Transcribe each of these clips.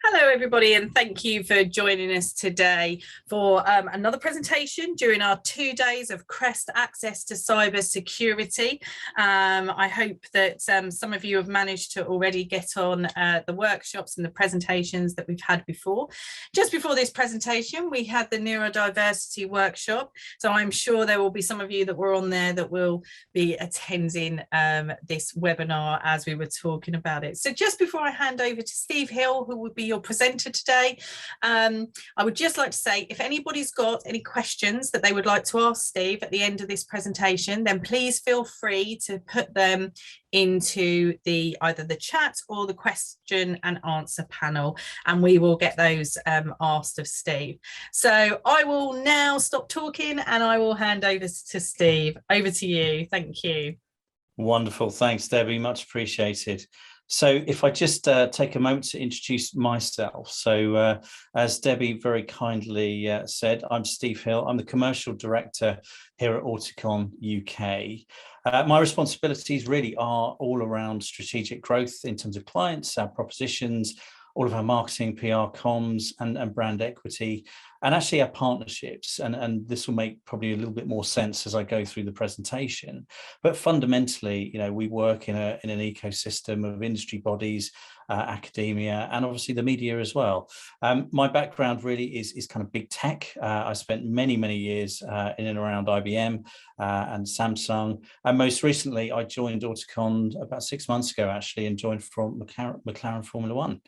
Hello, everybody, and thank you for joining us today for another presentation during our 2 days of CREST Access to Cyber Security. I hope that some of you have managed to already get on the workshops and the presentations that we've had before. Just before this presentation, we had the Neurodiversity workshop, so I'm sure there will be some of you that were on there that will be attending this webinar as we were talking about it. So just before I hand over to Steve Hill, who will be your presenter today, I would just like to say, if anybody's got any questions that they would like to ask Steve at the end of this presentation, then please feel free to put them into either the chat or the question and answer panel, and we will get those asked of Steve. So I will now stop talking and I will hand over to Steve. Over to you. Thank you. Wonderful. Thanks, Debbie. Much appreciated. So if I just take a moment to introduce myself. So as Debbie very kindly said, I'm Steve Hill. I'm the Commercial Director here at Auticon UK. My responsibilities really are all around strategic growth in terms of clients, our propositions, all of our marketing, PR, comms, and brand equity, and actually our partnerships. And this will make probably a little bit more sense as I go through the presentation. But fundamentally, you know, we work in an ecosystem of industry bodies, academia, and obviously the media as well. My background really is kind of big tech. I spent many years in and around IBM and Samsung. And most recently, I joined Auticon about 6 months ago, actually, and joined from McLaren Formula One.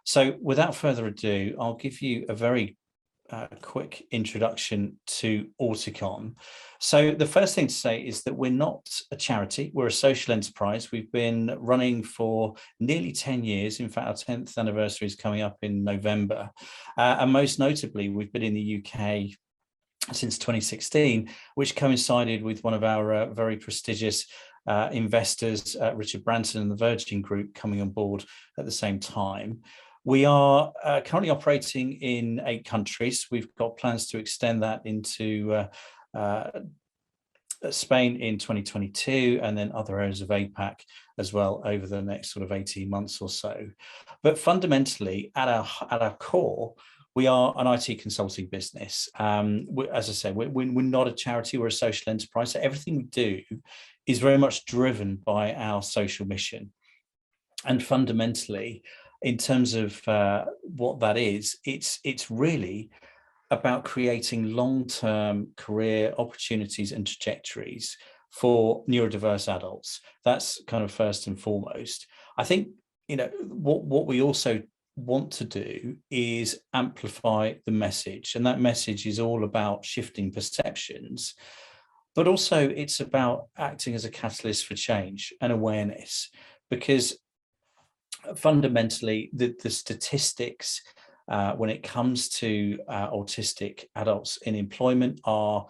So without further ado, I'll give you a very quick introduction to Auticon. So the first thing to say is that we're not a charity, we're a social enterprise. We've been running for nearly 10 years. In fact, our 10th anniversary is coming up in November. And most notably, we've been in the UK since 2016, which coincided with one of our very prestigious investors, Richard Branson and the Virgin Group, coming on board at the same time. We are currently operating in 8 countries. We've got plans to extend that into Spain in 2022, and then other areas of APAC as well over the next sort of 18 months or so. But fundamentally, at our core, we are an IT consulting business. As I said, we're not a charity, we're a social enterprise. So everything we do is very much driven by our social mission. And fundamentally, in terms of what that is, it's really about creating long-term career opportunities and trajectories for neurodiverse adults. That's kind of first and foremost. I think, you know, what we also want to do is amplify the message, and that message is all about shifting perceptions, but also it's about acting as a catalyst for change and awareness, because fundamentally the statistics when it comes to autistic adults in employment are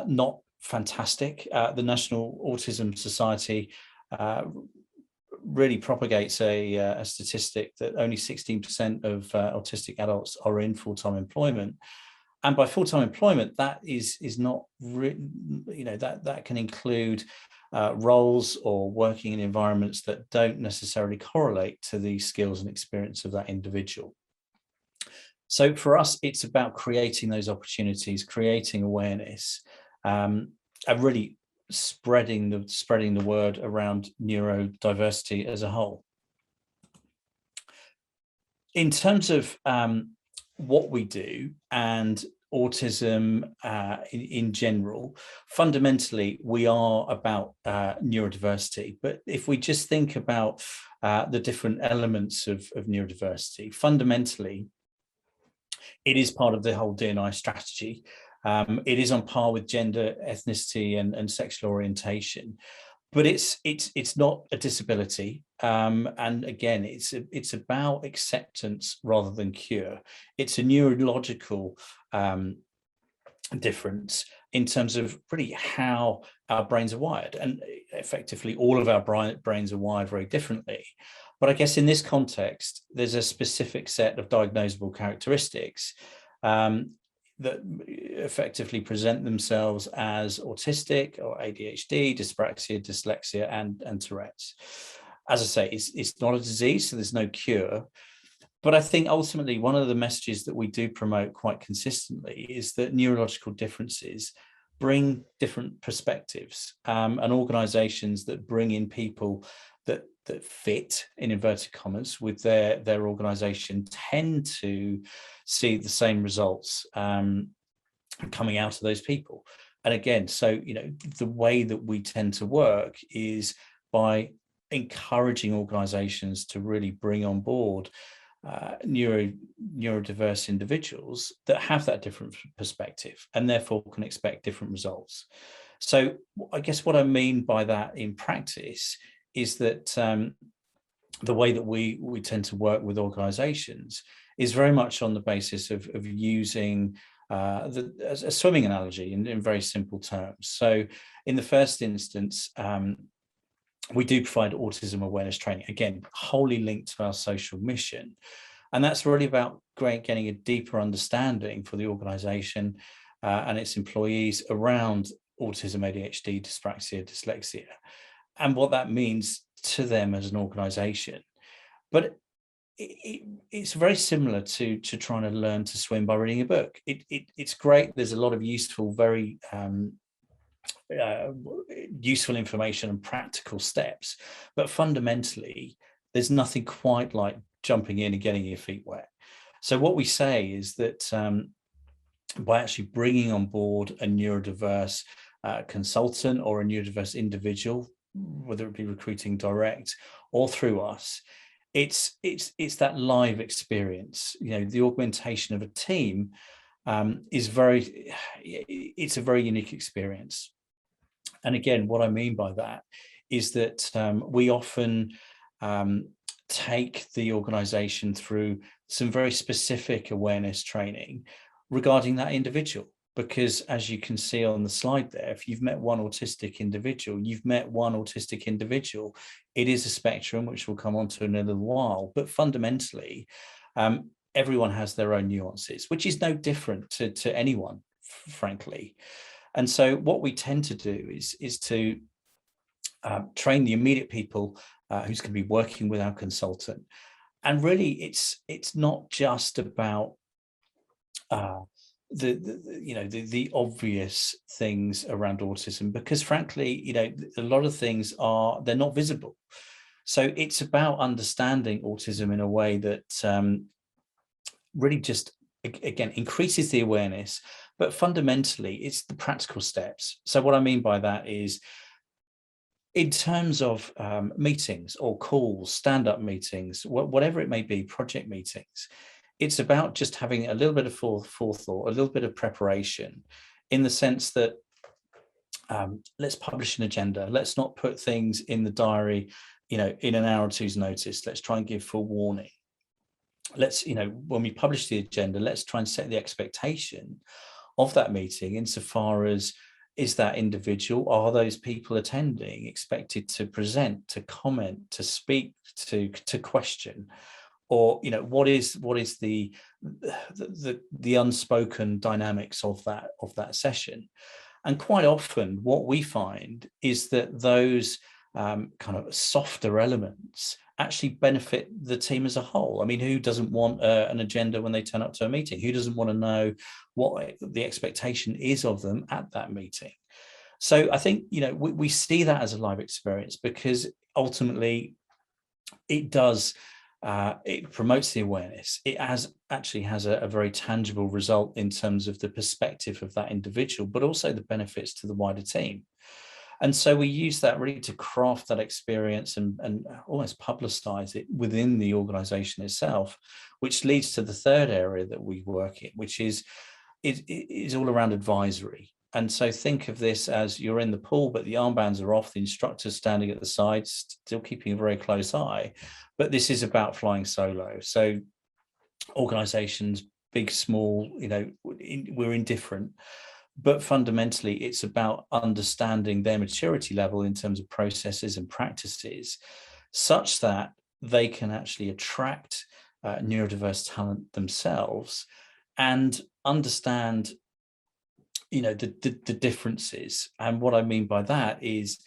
not fantastic. The National Autism Society really propagates a statistic that only 16% of autistic adults are in full-time employment. And by full-time employment, that is not, you know, that can include roles or working in environments that don't necessarily correlate to the skills and experience of that individual. So for us, it's about creating those opportunities, creating awareness, and really spreading the word around neurodiversity as a whole. In terms of what we do and autism in general, fundamentally we are about neurodiversity. But if we just think about the different elements of neurodiversity, fundamentally it is part of the whole D&I strategy. It is on par with gender, ethnicity, and sexual orientation, but it's not a disability. And again, it's about acceptance rather than cure. It's a neurological difference in terms of really how our brains are wired, and effectively all of our brains are wired very differently. But I guess in this context, there's a specific set of diagnosable characteristics that effectively present themselves as autistic or ADHD, dyspraxia, dyslexia, and Tourette's. As I say, it's not a disease, so there's no cure. But I think ultimately one of the messages that we do promote quite consistently is that neurological differences bring different perspectives, and organizations that bring in people that fit, in inverted commas, with their organization tend to see the same results coming out of those people. And again, so the way that we tend to work is by encouraging organizations to really bring on board neurodiverse individuals that have that different perspective and therefore can expect different results. So I guess what I mean by that in practice is that the way that we tend to work with organizations is very much on the basis of using a swimming analogy in very simple terms. So in the first instance, we do provide autism awareness training, again, wholly linked to our social mission. And that's really about getting a deeper understanding for the organization and its employees around autism, ADHD, dyspraxia, dyslexia, and what that means to them as an organization. But it's very similar to trying to learn to swim by reading a book. It's great. There's a lot of useful, very useful information and practical steps, but fundamentally there's nothing quite like jumping in and getting your feet wet. So what we say is that by actually bringing on board a neurodiverse consultant or a neurodiverse individual, whether it be recruiting direct or through us, it's that live experience. The augmentation of a team it's a very unique experience. And again, what I mean by that is that we often take the organization through some very specific awareness training regarding that individual. Because as you can see on the slide there, if you've met one autistic individual, you've met one autistic individual. It is a spectrum, which we'll come on to in a little while. But fundamentally, everyone has their own nuances, which is no different to anyone, frankly. And so what we tend to do is to train the immediate people who's going to be working with our consultant. And really, it's not just about the obvious things around autism, because frankly, a lot of things they're not visible. So it's about understanding autism in a way that really just, again, increases the awareness, but fundamentally it's the practical steps. So what I mean by that is, in terms of meetings or calls, stand-up meetings, whatever it may be, project meetings, it's about just having a little bit of forethought, a little bit of preparation, in the sense that let's publish an agenda. Let's not put things in the diary, in an hour or two's notice. Let's try and give full warning. Let's, when we publish the agenda, let's try and set the expectation of that meeting insofar as, is that individual, are those people attending expected to present, to comment, to speak, to question? Or what is the unspoken dynamics of that session? And quite often what we find is that those kind of softer elements actually benefit the team as a whole. I mean, who doesn't want an agenda when they turn up to a meeting? Who doesn't want to know what the expectation is of them at that meeting? So I think we see that as a live experience, because ultimately it does. It promotes the awareness. It actually has a very tangible result in terms of the perspective of that individual, but also the benefits to the wider team. And so we use that really to craft that experience and almost publicize it within the organization itself, which leads to the third area that we work in, which is all around advisory. And so think of this as, you're in the pool, but the armbands are off, the instructor's standing at the side, still keeping a very close eye. But this is about flying solo. So organizations, big, small, we're indifferent. But fundamentally, it's about understanding their maturity level in terms of processes and practices, such that they can actually attract neurodiverse talent themselves and understand the differences. And what I mean by that is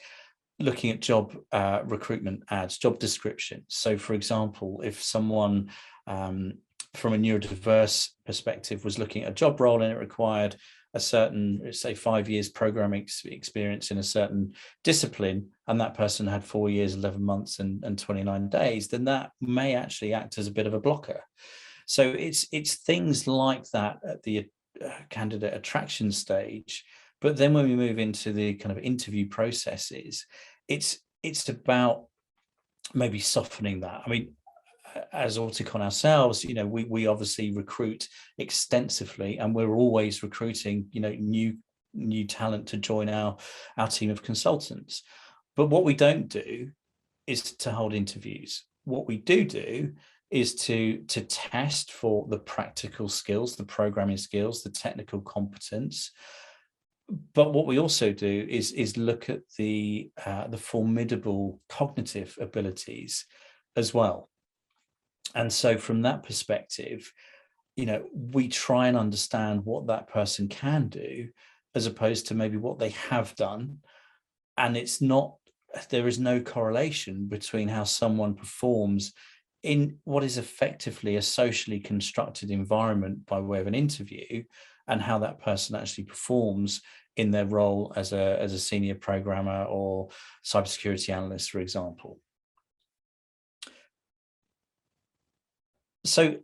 looking at job recruitment ads, job descriptions. So for example, if someone from a neurodiverse perspective was looking at a job role and it required a certain, say, 5 years programming experience in a certain discipline, and that person had 4 years, 11 months and 29 days, then that may actually act as a bit of a blocker. So it's things like that at the candidate attraction stage. But then when we move into the kind of interview processes, it's about maybe softening that. I mean, as Auticon ourselves, you know, we obviously recruit extensively, and we're always recruiting, you know, new talent to join our team of consultants. But what we don't do is to hold interviews. What we do is to test for the practical skills, the programming skills, the technical competence. But what we also do is look at the formidable cognitive abilities as well. And so from that perspective, you know, we try and understand what that person can do as opposed to maybe what they have done. And there is no correlation between how someone performs in what is effectively a socially constructed environment by way of an interview and how that person actually performs in their role as a senior programmer or cybersecurity analyst, for example. So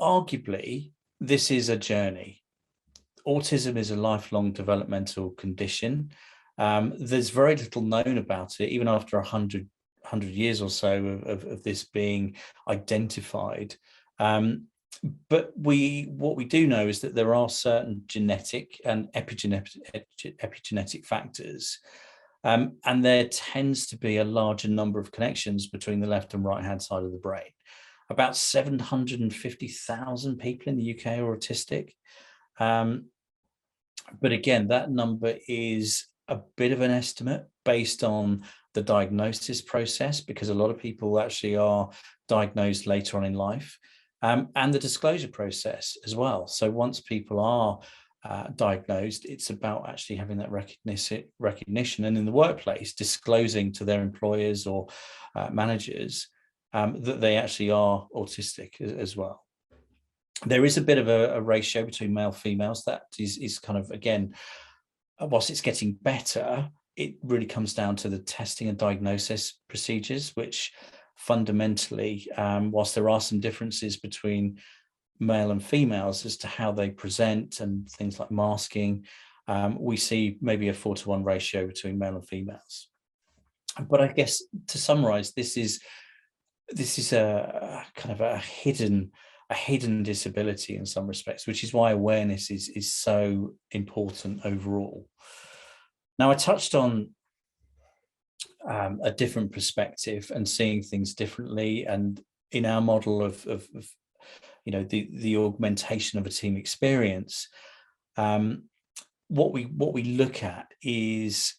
arguably, this is a journey. Autism is a lifelong developmental condition. There's very little known about it, even after 100 years or so of this being identified. But what we do know is that there are certain genetic and epigenetic factors. And there tends to be a larger number of connections between the left and right hand side of the brain. About 750,000 people in the UK are autistic. But again, that number is a bit of an estimate based on the diagnosis process, because a lot of people actually are diagnosed later on in life, and the disclosure process as well. So once people are diagnosed, it's about actually having that recognition and in the workplace disclosing to their employers or managers that they actually are autistic as well. There is a bit of a ratio between male females that is kind of, again, whilst it's getting better, it really comes down to the testing and diagnosis procedures, which fundamentally, whilst there are some differences between male and females as to how they present and things like masking, we see maybe a 4-to-1 ratio between male and females. But I guess to summarize, this is a kind of a hidden disability in some respects, which is why awareness is so important overall. Now, I touched on a different perspective and seeing things differently, and in our model of you know, the augmentation of a team experience, what we look at is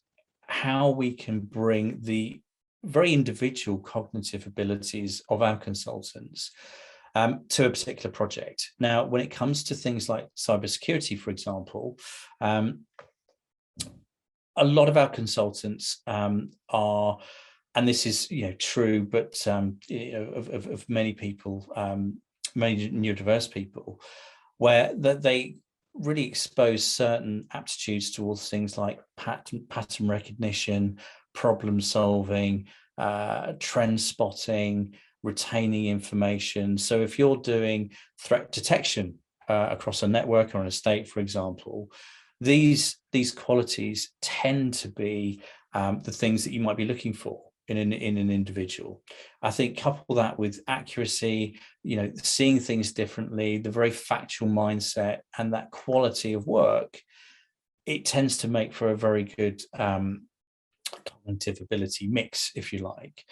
how we can bring the very individual cognitive abilities of our consultants to a particular project. Now, when it comes to things like cybersecurity, for example, a lot of our consultants are, and this is, you know, true, but you know, of many people, many neurodiverse people, where that they really expose certain aptitudes towards things like pattern recognition, problem solving, trend spotting, retaining information. So if you're doing threat detection across a network or an estate, for example, these qualities tend to be the things that you might be looking for in an individual. I think couple that with accuracy, you know, seeing things differently, the very factual mindset, and that quality of work, it tends to make for a very good cognitive ability mix, if you like.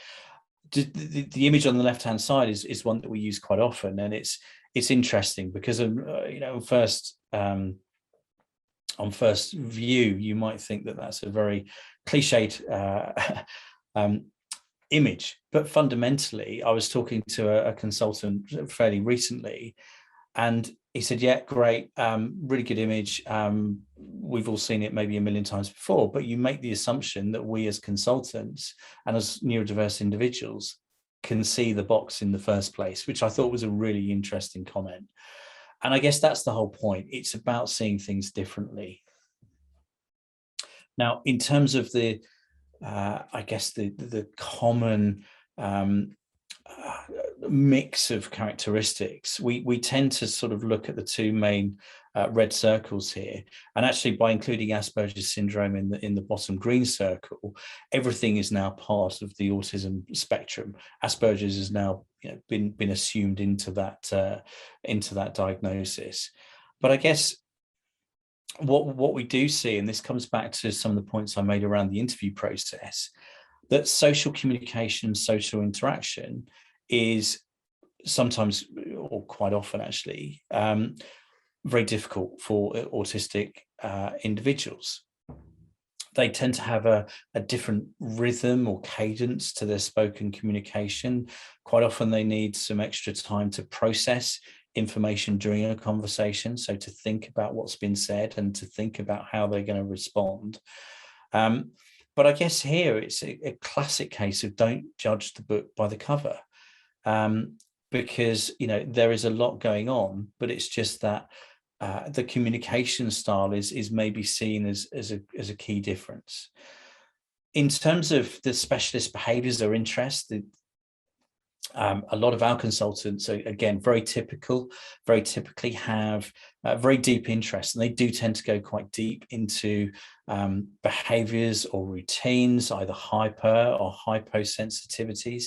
The image on the left hand side is one that we use quite often, and it's interesting because you know, on first view you might think that that's a very cliched image, but fundamentally, I was talking to a consultant fairly recently, and he said, yeah, great, really good image, we've all seen it maybe a million times before, but you make the assumption that we as consultants and as neurodiverse individuals can see the box in the first place, which I thought was a really interesting comment. And I guess that's the whole point. It's about seeing things differently. Now, in terms of the, I guess the common mix of characteristics, we tend to sort of look at the two main red circles here, and actually by including Asperger's syndrome in the bottom green circle, everything is now part of the autism spectrum. Asperger's has now, you know, been assumed into that diagnosis. But I guess what we do see, and this comes back to some of the points I made around the interview process, that social communication, social interaction is sometimes, or quite often actually, very difficult for autistic individuals. They tend to have a different rhythm or cadence to their spoken communication. Quite often they need some extra time to process information during a conversation, so to think about what's been said and to think about how they're going to respond. But I guess here it's a classic case of don't judge the book by the cover, because, you know, there is a lot going on, but it's just that the communication style is maybe seen as a key difference. In terms of the specialist behaviours or interests, a lot of our consultants are, again, very typically have very deep interests, and they do tend to go quite deep into behaviours or routines, either hyper or hyposensitivities.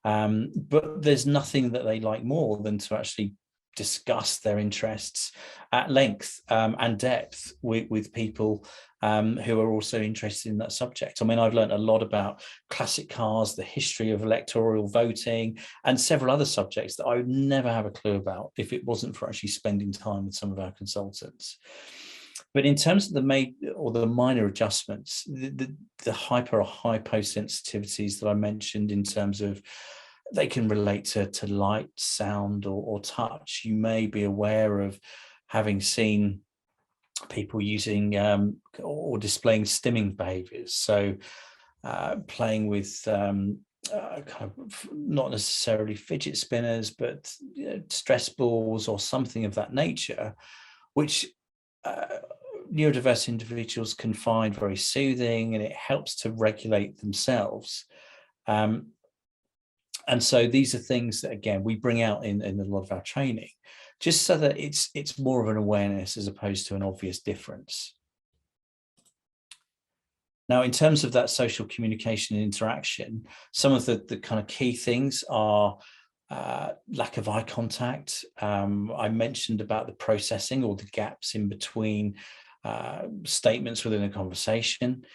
But there's nothing that they like more than to actually discuss their interests at length and depth with people who are also interested in that subject. I mean, I've learned a lot about classic cars, the history of electoral voting, and several other subjects that I would never have a clue about if it wasn't for actually spending time with some of our consultants. But in terms of the minor adjustments, the hyper or hyposensitivities that I mentioned, in terms of they can relate to light, sound, or touch. You may be aware of having seen people using or displaying stimming behaviours. So playing with kind of not necessarily fidget spinners, but, you know, stress balls or something of that nature, which neurodiverse individuals can find very soothing, and it helps to regulate themselves. And so these are things that, again, we bring out in a lot of our training, just so that it's more of an awareness as opposed to an obvious difference. Now, in terms of that social communication and interaction, some of the kind of key things are lack of eye contact. I mentioned about the processing, or the gaps in between statements within a conversation.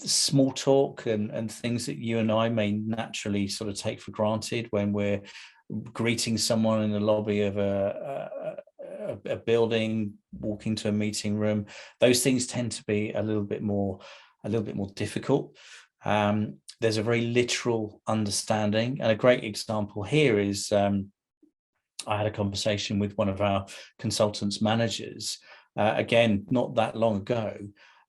Small talk and things that you and I may naturally sort of take for granted when we're greeting someone in the lobby of a building, walking to a meeting room. Those things tend to be a little bit more difficult. There's a very literal understanding, and a great example here is I had a conversation with one of our consultants' managers, again, not that long ago.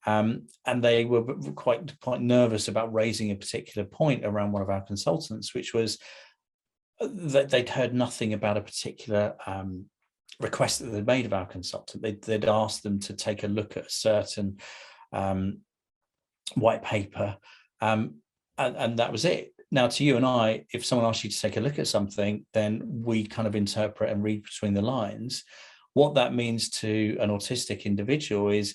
And they were quite nervous about raising a particular point around one of our consultants, which was that they'd heard nothing about a particular request that they'd made of our consultant. They'd asked them to take a look at a certain white paper, and that was it. Now, to you and I, if someone asks you to take a look at something, then we kind of interpret and read between the lines. What that means to an autistic individual is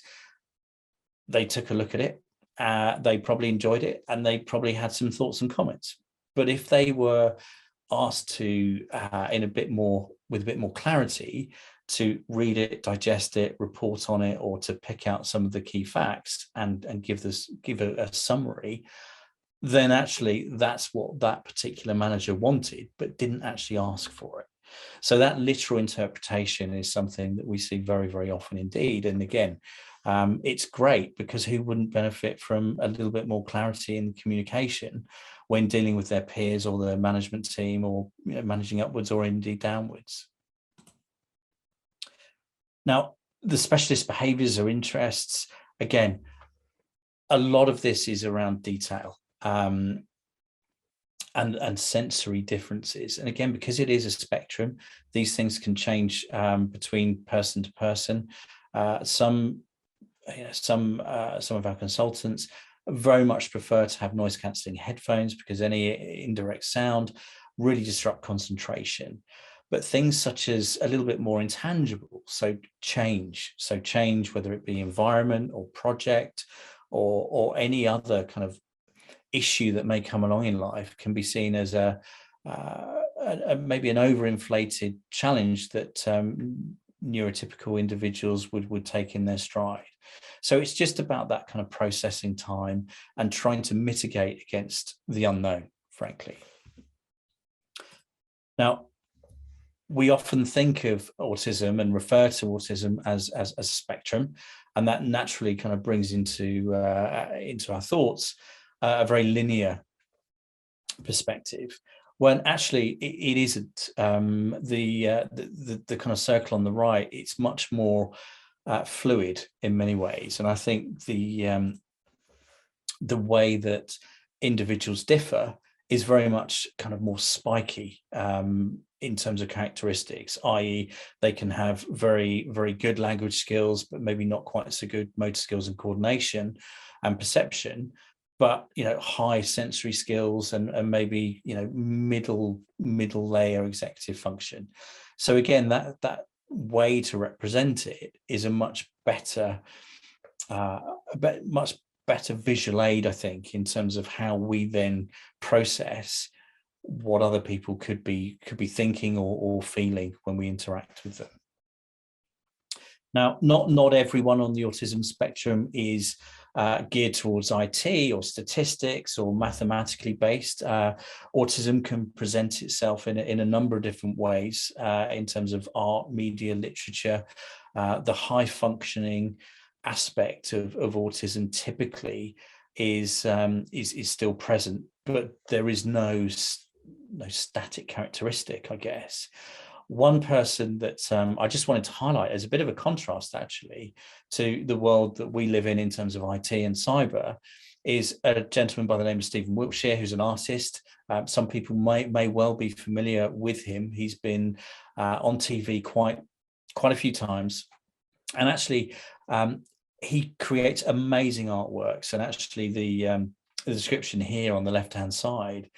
they took a look at it, they probably enjoyed it, and they probably had some thoughts and comments. But if they were asked to, with a bit more clarity, to read it, digest it, report on it, or to pick out some of the key facts and give a summary, then actually that's what that particular manager wanted, but didn't actually ask for it. So that literal interpretation is something that we see very, very often indeed. And again, it's great, because who wouldn't benefit from a little bit more clarity in communication when dealing with their peers or their management team, or, you know, managing upwards or indeed downwards. Now, the specialist behaviours or interests, again, a lot of this is around detail. And and sensory differences. And again, because it is a spectrum, these things can change between person to person. Some of our consultants very much prefer to have noise cancelling headphones because any indirect sound really disrupt concentration. But things such as a little bit more intangible, so change, whether it be environment or project or any other kind of issue that may come along in life, can be seen as maybe an overinflated challenge that neurotypical individuals would take in their stride. So it's just about that kind of processing time and trying to mitigate against the unknown, frankly. Now, we often think of autism and refer to autism as a spectrum, and that naturally kind of brings into our thoughts a very linear perspective, when actually it isn't. The kind of circle on the right, it's much more fluid in many ways, and I think the way that individuals differ is very much kind of more spiky in terms of characteristics, i.e. they can have very, very good language skills, but maybe not quite so good motor skills and coordination and perception, but high sensory skills and maybe middle layer executive function. So again, that way to represent it is a much better visual aid, I think, in terms of how we then process what other people could be thinking or feeling when we interact with them. Now, not everyone on the autism spectrum is geared towards IT or statistics or mathematically based. Autism can present itself in a number of different ways in terms of art, media, literature. The high functioning aspect of autism typically is still present, but there is no static characteristic, I guess. One person that I just wanted to highlight as a bit of a contrast actually to the world that we live in terms of IT and cyber is a gentleman by the name of Stephen Wiltshire, who's an artist. Some people may well be familiar with him. He's been on TV quite a few times, and actually he creates amazing artworks. And actually the description here on the left hand side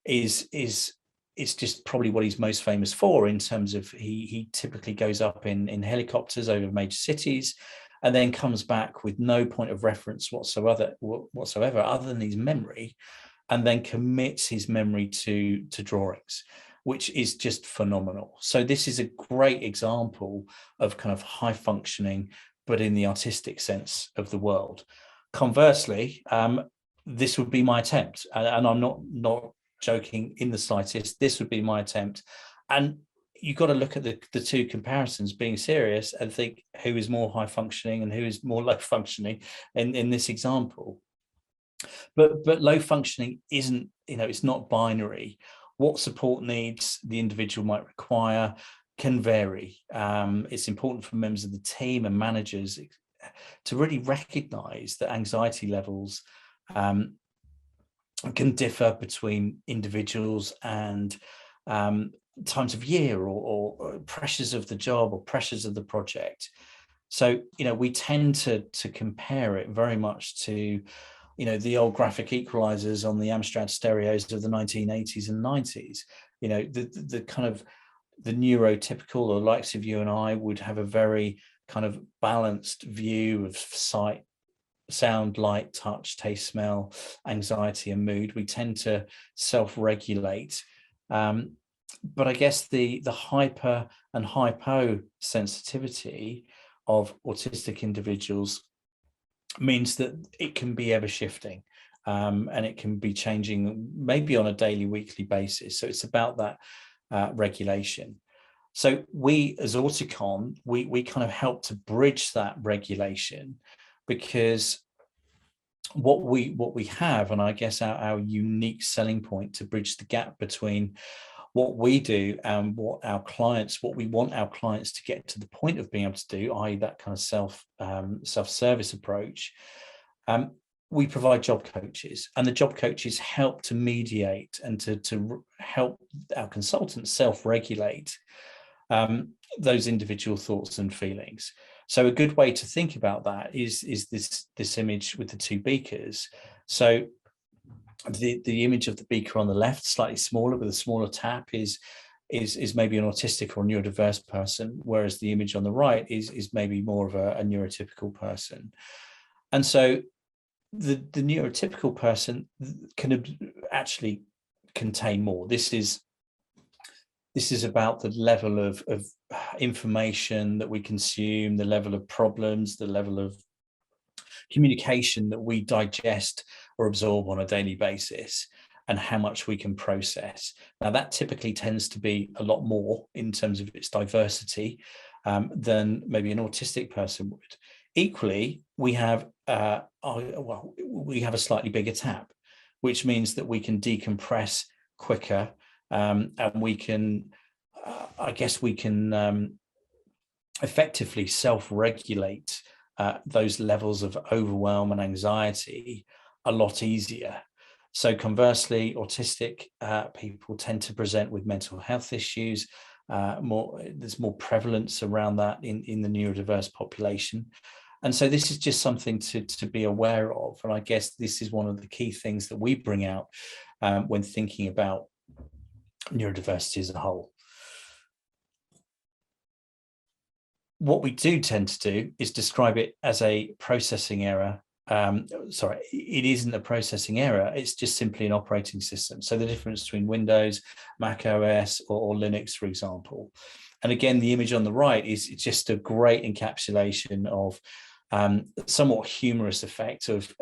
is just probably what he's most famous for, in terms of he typically goes up in helicopters over major cities and then comes back with no point of reference whatsoever other than his memory, and then commits his memory to drawings, which is just phenomenal. So this is a great example of kind of high functioning, but in the artistic sense of the world. Conversely, this would be my attempt, and I'm not joking in the slightest. This would be my attempt, and you've got to look at the two comparisons, being serious, and think who is more high functioning and who is more low functioning in this example. But low functioning isn't, it's not binary. What support needs the individual might require can vary. It's important for members of the team and managers to really recognize that anxiety levels can differ between individuals and times of year or pressures of the job or pressures of the project. So, we tend to compare it very much to, the old graphic equalizers on the Amstrad stereos of the 1980s and 90s. The kind of the neurotypical, or likes of you and I, would have a very kind of balanced view of sight, sound, light, touch, taste, smell, anxiety, and mood. We tend to self-regulate. But I guess the hyper and hypo sensitivity of autistic individuals means that it can be ever shifting, and it can be changing maybe on a daily, weekly basis. So it's about that regulation. So we as Auticon, we kind of help to bridge that regulation, because what we have, and I guess our unique selling point to bridge the gap between what we do and what we want our clients to get to the point of being able to do, i.e. that kind of self-service approach, we provide job coaches, and the job coaches help to mediate and to help our consultants self-regulate those individual thoughts and feelings. So a good way to think about that is this image with the two beakers. So the image of the beaker on the left, slightly smaller with a smaller tap, is maybe an autistic or neurodiverse person, whereas the image on the right is maybe more of a neurotypical person. And so the neurotypical person can actually contain more. This is about the level of information that we consume, the level of problems, the level of communication that we digest or absorb on a daily basis, and how much we can process. Now, that typically tends to be a lot more in terms of its diversity than maybe an autistic person would. Equally, we have a slightly bigger tap, which means that we can decompress quicker, and we can, effectively self-regulate those levels of overwhelm and anxiety a lot easier. So conversely, autistic people tend to present with mental health issues. There's more prevalence around that in the neurodiverse population. And so this is just something to be aware of. And I guess this is one of the key things that we bring out when thinking about neurodiversity as a whole. What we do tend to do is describe it as a processing error. Sorry, it isn't a processing error, it's just simply an operating system. So the difference between Windows, Mac OS, or Linux, for example. And again, the image on the right is just a great encapsulation of somewhat humorous effect of,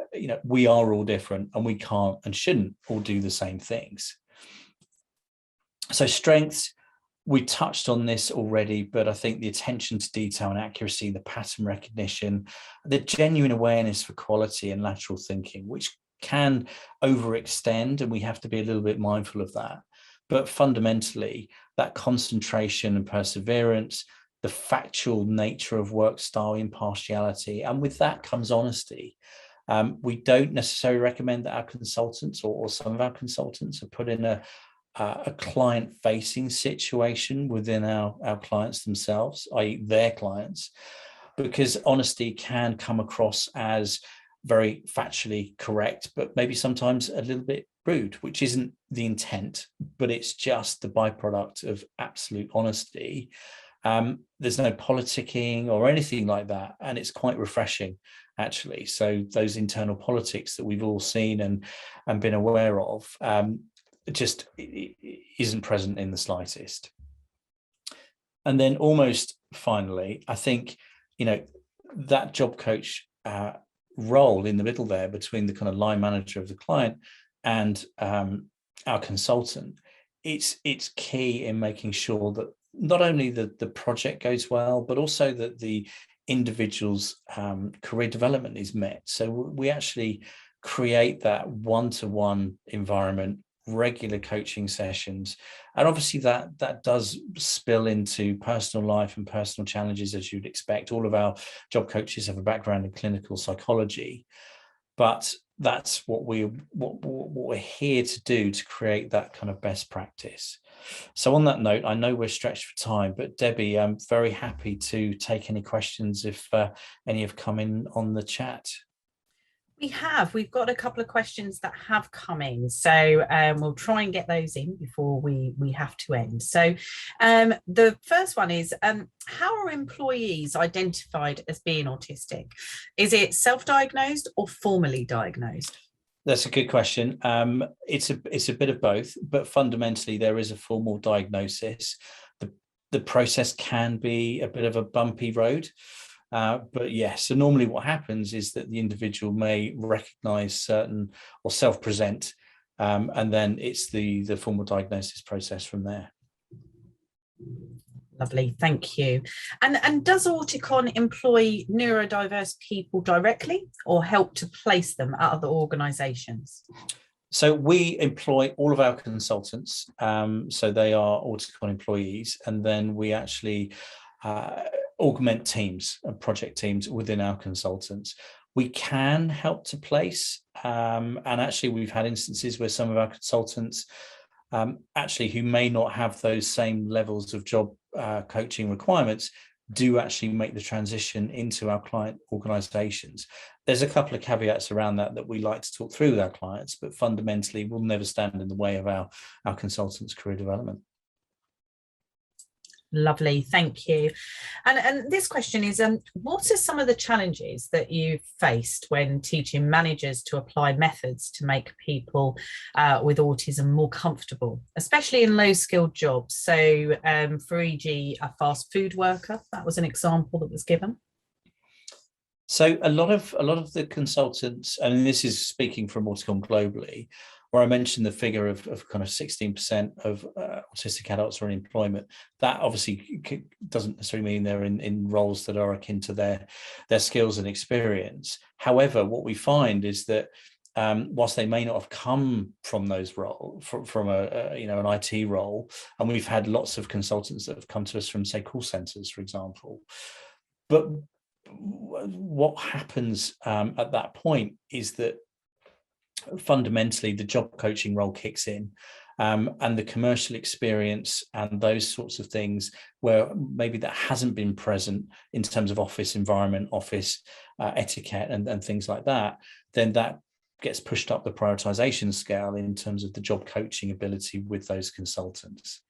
we are all different and we can't and shouldn't all do the same things. So strengths, we touched on this already, but I think the attention to detail and accuracy, the pattern recognition, the genuine awareness for quality and lateral thinking, which can overextend, and we have to be a little bit mindful of that. But fundamentally, that concentration and perseverance, the factual nature of work style, impartiality, and with that comes honesty. We don't necessarily recommend that our consultants or some of our consultants are put in a client-facing situation within our clients themselves, i.e. their clients, because honesty can come across as very factually correct, but maybe sometimes a little bit rude, which isn't the intent, but it's just the byproduct of absolute honesty. There's no politicking or anything like that, and it's quite refreshing, actually. So those internal politics that we've all seen and been aware of, just isn't present in the slightest. And then almost finally, I think, that job coach role in the middle there between the kind of line manager of the client and our consultant, it's key in making sure that not only the project goes well, but also that the individual's career development is met. So we actually create that one-to-one environment, regular coaching sessions, and obviously that does spill into personal life and personal challenges, as you'd expect. All of our job coaches have a background in clinical psychology, but that's what we're here to do, to create that kind of best practice. So on that note, I know we're stretched for time, but Debbie, I'm very happy to take any questions if any have come in on the chat. We've got a couple of questions that have come in, so we'll try and get those in before we have to end. So the first one is, how are employees identified as being autistic? Is it self-diagnosed or formally diagnosed? That's a good question. It's a bit of both, but fundamentally there is a formal diagnosis. The process can be a bit of a bumpy road. But yes, so normally what happens is that the individual may recognise certain or self-present, and then it's the formal diagnosis process from there. Lovely, thank you. And does Auticon employ neurodiverse people directly or help to place them at other organisations? So we employ all of our consultants, so they are Auticon employees, and then we actually augment teams and project teams within our consultants. We can help to place, and actually we've had instances where some of our consultants actually who may not have those same levels of job coaching requirements do actually make the transition into our client organizations. There's a couple of caveats around that we like to talk through with our clients, but fundamentally will never stand in the way of our consultants' career development. Lovely, thank you. And this question is, what are some of the challenges that you've faced when teaching managers to apply methods to make people with autism more comfortable, especially in low-skilled jobs? So for e.g. a fast food worker, that was an example that was given. So a lot of the consultants, and this is speaking from Auticon globally, where I mentioned the figure of kind of 16% of autistic adults are in employment. That obviously doesn't necessarily mean they're in roles that are akin to their skills and experience. However, what we find is that whilst they may not have come from those roles, from an IT role, and we've had lots of consultants that have come to us from, say, call centres, for example, but what happens at that point is that fundamentally the job coaching role kicks in, and the commercial experience and those sorts of things where maybe that hasn't been present in terms of office environment, office etiquette and things like that, then that gets pushed up the prioritization scale in terms of the job coaching ability with those consultants.